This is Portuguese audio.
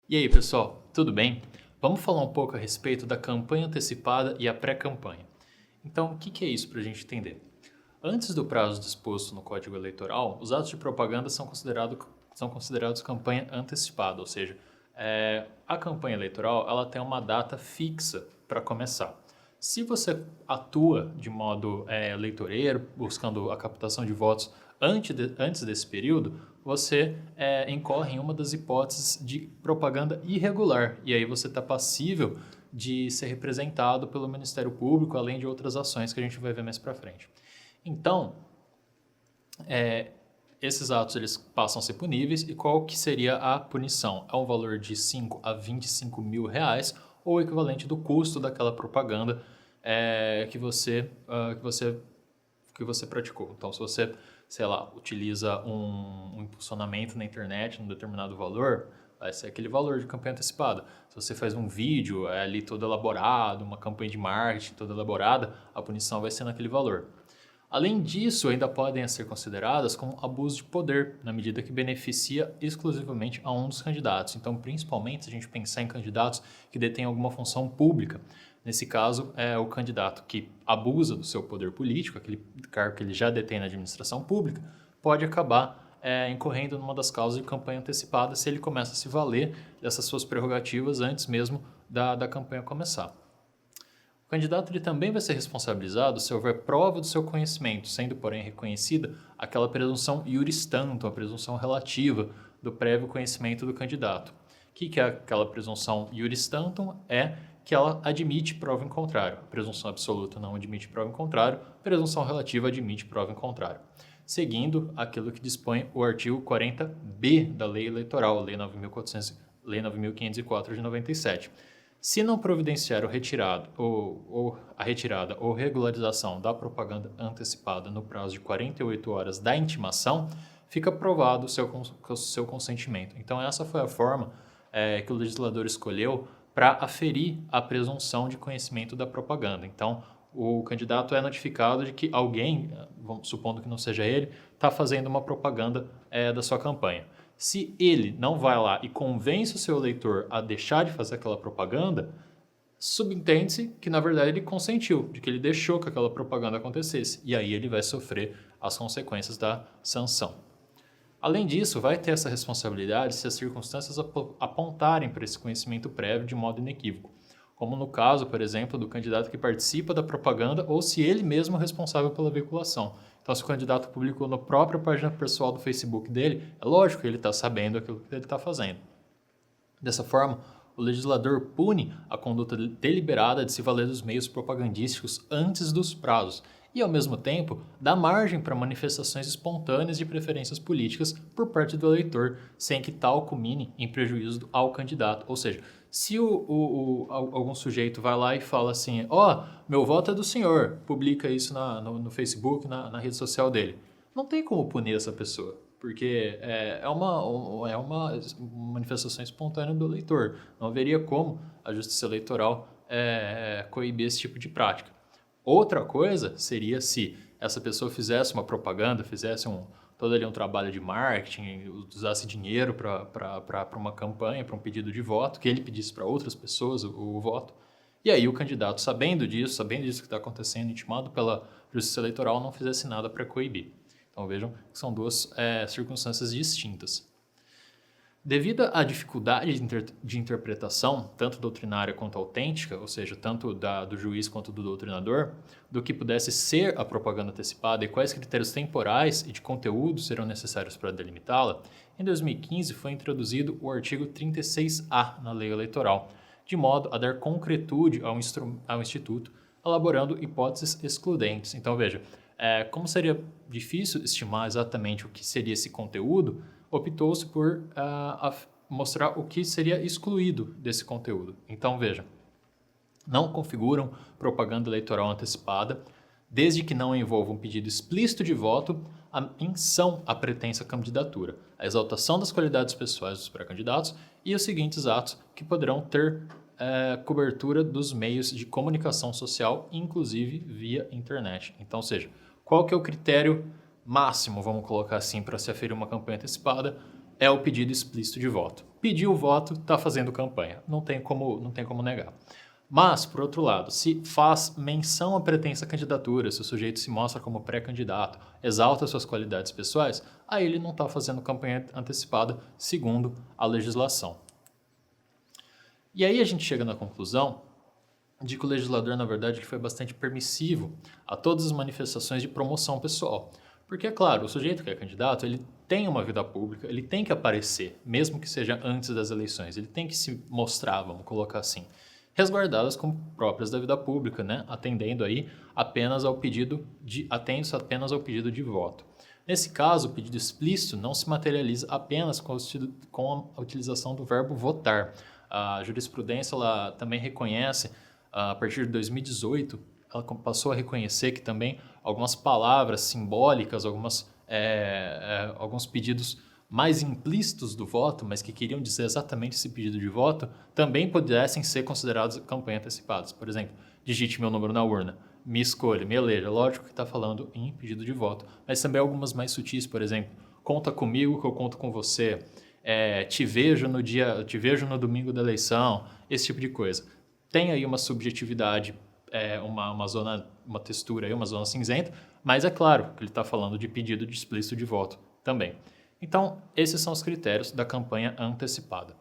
E aí, pessoal, tudo bem? Vamos falar um pouco a respeito da campanha antecipada e a pré-campanha. Então, o que é isso para a gente entender? Antes do prazo disposto no Código Eleitoral, os atos de propaganda são considerados campanha antecipada, ou seja, a campanha eleitoral ela tem uma data fixa para começar. Se você atua de modo eleitoreiro, buscando a captação de votos antes desse período, você incorre em uma das hipóteses de propaganda irregular. E aí você está passível de ser representado pelo Ministério Público, além de outras ações que a gente vai ver mais para frente. Então, esses atos eles passam a ser puníveis e qual que seria a punição? É um valor de 5 a 25 mil reais ou o equivalente do custo daquela propaganda que você praticou. Então, se você, sei lá, utiliza um impulsionamento na internet num determinado valor, vai ser aquele valor de campanha antecipada. Se você faz um vídeo ali todo elaborado, uma campanha de marketing toda elaborada, a punição vai ser naquele valor. Além disso, ainda podem ser consideradas como abuso de poder, na medida que beneficia exclusivamente a um dos candidatos. Então, principalmente se a gente pensar em candidatos que detêm alguma função pública. Nesse caso, é o candidato que abusa do seu poder político, aquele cargo que ele já detém na administração pública, pode acabar incorrendo numa das causas de campanha antecipada se ele começa a se valer dessas suas prerrogativas antes mesmo da campanha começar. O candidato ele também vai ser responsabilizado se houver prova do seu conhecimento, sendo, porém, reconhecida aquela presunção iuris tantum, a presunção relativa do prévio conhecimento do candidato. O que é aquela presunção iuris tantum? É que ela admite prova em contrário. A presunção absoluta não admite prova em contrário, a presunção relativa admite prova em contrário. Seguindo aquilo que dispõe o artigo 40b da Lei Eleitoral, Lei 9.504 de 97. Se não providenciar o retirado, ou a retirada ou regularização da propaganda antecipada no prazo de 48 horas da intimação, fica provado o seu consentimento. Então, essa foi a forma que o legislador escolheu para aferir a presunção de conhecimento da propaganda. Então, o candidato é notificado de que alguém, supondo que não seja ele, está fazendo uma propaganda da sua campanha. Se ele não vai lá e convence o seu eleitor a deixar de fazer aquela propaganda, subentende-se que, na verdade, ele consentiu, de que ele deixou que aquela propaganda acontecesse. E aí ele vai sofrer as consequências da sanção. Além disso, vai ter essa responsabilidade se as circunstâncias apontarem para esse conhecimento prévio de modo inequívoco, como no caso, por exemplo, do candidato que participa da propaganda ou se ele mesmo é responsável pela veiculação. Então, se o candidato publicou na própria página pessoal do Facebook dele, é lógico que ele está sabendo aquilo que ele está fazendo. Dessa forma, o legislador pune a conduta deliberada de se valer dos meios propagandísticos antes dos prazos e, ao mesmo tempo, dá margem para manifestações espontâneas de preferências políticas por parte do eleitor, sem que tal culmine em prejuízo ao candidato. Ou seja, se algum sujeito vai lá e fala assim, meu voto é do senhor, publica isso no Facebook, na rede social dele, não tem como punir essa pessoa. Porque é uma manifestação espontânea do eleitor. Não haveria como a justiça eleitoral coibir esse tipo de prática. Outra coisa seria se essa pessoa fizesse uma propaganda, fizesse todo ali um trabalho de marketing, usasse dinheiro para uma campanha, para um pedido de voto, que ele pedisse para outras pessoas o voto. E aí o candidato, sabendo disso que está acontecendo, intimado pela justiça eleitoral, não fizesse nada para coibir. Então vejam que são duas circunstâncias distintas. Devido à dificuldade de interpretação, tanto doutrinária quanto autêntica, ou seja, tanto do juiz quanto do doutrinador, do que pudesse ser a propaganda antecipada e quais critérios temporais e de conteúdo serão necessários para delimitá-la, em 2015 foi introduzido o artigo 36A na Lei Eleitoral, de modo a dar concretude ao Instituto, elaborando hipóteses excludentes. Então, veja, como seria difícil estimar exatamente o que seria esse conteúdo, optou-se por mostrar o que seria excluído desse conteúdo. Então, veja, não configuram propaganda eleitoral antecipada, desde que não envolva um pedido explícito de voto, a menção à pretensa candidatura, a exaltação das qualidades pessoais dos pré-candidatos e os seguintes atos que poderão ter cobertura dos meios de comunicação social, inclusive via internet. Então, ou seja, qual que é o critério máximo, vamos colocar assim, para se aferir uma campanha antecipada? É o pedido explícito de voto. pediu o voto, está fazendo campanha. Não tem como negar. Mas, por outro lado, se faz menção à pretensa candidatura, se o sujeito se mostra como pré-candidato, exalta suas qualidades pessoais, aí ele não está fazendo campanha antecipada segundo a legislação. E aí a gente chega na conclusão de que o legislador, na verdade, ele foi bastante permissivo a todas as manifestações de promoção pessoal. Porque, é claro, o sujeito que é candidato, ele tem uma vida pública, ele tem que aparecer, mesmo que seja antes das eleições, ele tem que se mostrar, vamos colocar assim, resguardadas como próprias da vida pública, né? Atendendo aí apenas ao pedido de voto. Nesse caso, o pedido explícito não se materializa apenas com a utilização do verbo votar. A jurisprudência ela também reconhece, a partir de 2018, ela passou a reconhecer que também algumas palavras simbólicas, alguns pedidos mais implícitos do voto, mas que queriam dizer exatamente esse pedido de voto, também pudessem ser considerados campanha antecipadas. Por exemplo, digite meu número na urna, me escolha, me eleja. Lógico que está falando em pedido de voto, mas também algumas mais sutis, por exemplo, conta comigo que eu conto com você, te vejo no domingo da eleição, esse tipo de coisa. Tem aí uma subjetividade, uma textura, aí, uma zona cinzenta, mas é claro que ele está falando de pedido de explícito de voto também. Então, esses são os critérios da campanha antecipada.